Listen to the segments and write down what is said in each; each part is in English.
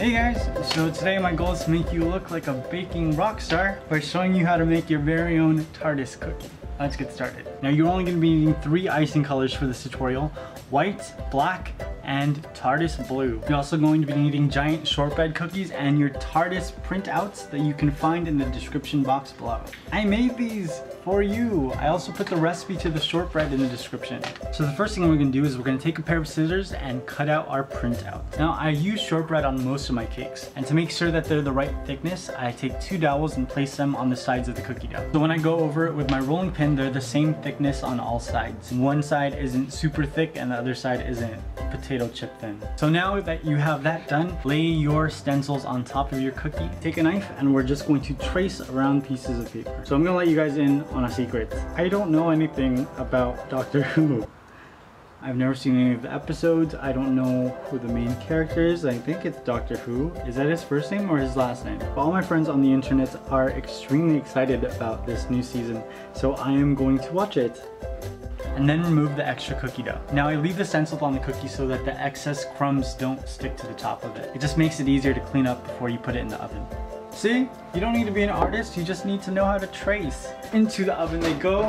Hey guys, so today my goal is to make you look like a baking rock star by showing you how to make your very own TARDIS cookie. Let's get started. Now you're only going to be needing 3 icing colors for this tutorial: white, black, and TARDIS blue. You're also going to be needing giant shortbread cookies and your TARDIS printouts that you can find in the description box below. I made these for you. I also put the recipe to the shortbread in the description. So the first thing we're going to do is we're going to take a pair of scissors and cut out our printout. Now I use shortbread on most of my cakes, and to make sure that they're the right thickness, I take 2 dowels and place them on the sides of the cookie dough. So when I go over it with my rolling pin, they're the same thickness on all sides. One side isn't super thick and the other side isn't potato chip thin. So now that you have that done, lay your stencils on top of your cookie. Take a knife and we're just going to trace around pieces of paper. So I'm gonna let you guys in on a secret. I don't know anything about Doctor Who. I've never seen any of the episodes. I don't know who the main character is. I think it's Doctor Who. Is that his first name or his last name? But all my friends on the internet are extremely excited about this new season, so I am going to watch it. And then remove the extra cookie dough. Now I leave the stencil on the cookie so that the excess crumbs don't stick to the top of it. It just makes it easier to clean up before you put it in the oven. See? You don't need to be an artist, you just need to know how to trace. Into the oven they go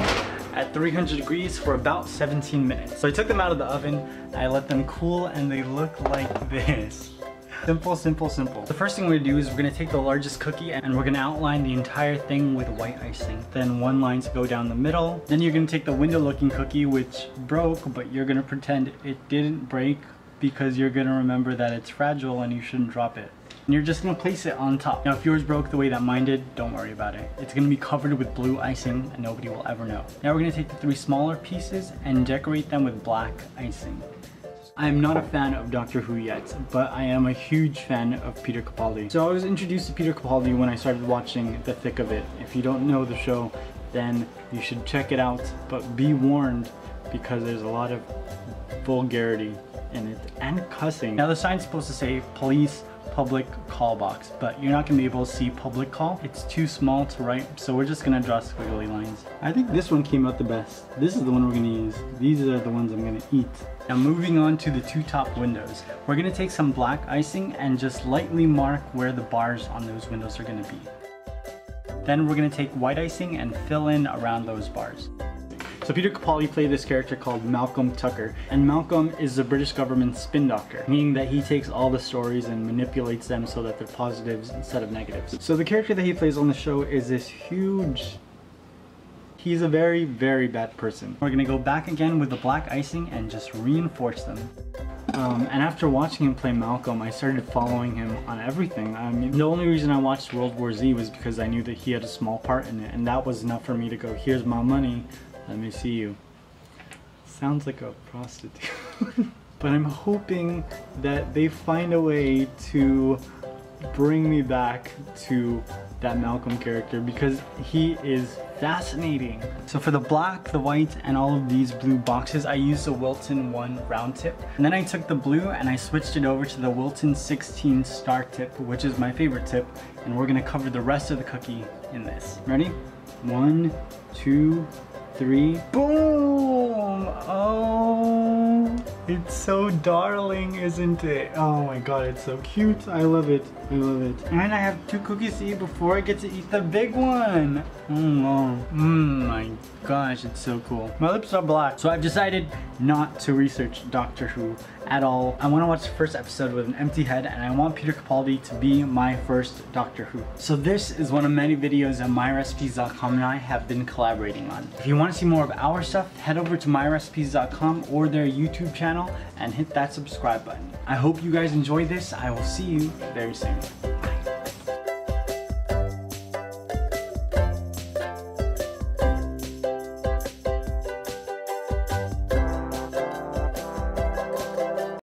at 300 degrees for about 17 minutes. So I took them out of the oven, I let them cool, and they look like this. Simple, simple, simple. The first thing we're gonna do is we're gonna take the largest cookie and we're gonna outline the entire thing with white icing. Then 1 line to go down the middle. Then you're gonna take the window looking cookie, which broke, but you're gonna pretend it didn't break because you're gonna remember that it's fragile and you shouldn't drop it. And you're just gonna place it on top. Now if yours broke the way that mine did, don't worry about it. It's gonna be covered with blue icing and nobody will ever know. Now we're gonna take the 3 smaller pieces and decorate them with black icing. I am not a fan of Doctor Who yet, but I am a huge fan of Peter Capaldi. So I was introduced to Peter Capaldi when I started watching The Thick of It. If you don't know the show, then you should check it out, but be warned because there's a lot of vulgarity in it and cussing. Now the sign's supposed to say police public call box, but you're not gonna be able to see public call. It's too small to write, so we're just gonna draw squiggly lines. I think this one came out the best. This is the one we're gonna use. These are the ones I'm gonna eat. Now moving on to the 2 top windows. We're gonna take some black icing and just lightly mark where the bars on those windows are gonna be. Then we're gonna take white icing and fill in around those bars. So Peter Capaldi played this character called Malcolm Tucker, and Malcolm is the British government spin doctor, meaning that he takes all the stories and manipulates them so that they're positives instead of negatives. So the character that he plays on the show is this huge... He's a very, very bad person. We're gonna go back again with the black icing and just reinforce them. And after watching him play Malcolm, I started following him on everything. I mean, the only reason I watched World War Z was because I knew that he had a small part in it, and that was enough for me to go, here's my money. Let me see you. Sounds like a prostitute. But I'm hoping that they find a way to bring me back to that Malcolm character because he is fascinating. So for the black, the white, and all of these blue boxes, I used the Wilton 1 round tip. And then I took the blue and I switched it over to the Wilton 16 star tip, which is my favorite tip. And we're gonna cover the rest of the cookie in this. Ready? 1, 2, 3, boom! Oh, it's so darling, isn't it? Oh my god, it's so cute. I love it. I love it. And I have 2 cookies to eat before I get to eat the big one. My gosh, it's so cool. My lips are black. So I've decided not to research Doctor Who at all. I want to watch the first episode with an empty head, and I want Peter Capaldi to be my first Doctor Who. So this is one of many videos that myrecipes.com and I have been collaborating on. If you want to see more of our stuff, head over to myrecipes.com or their YouTube channel and hit that subscribe button. I hope you guys enjoy this. I will see you very soon.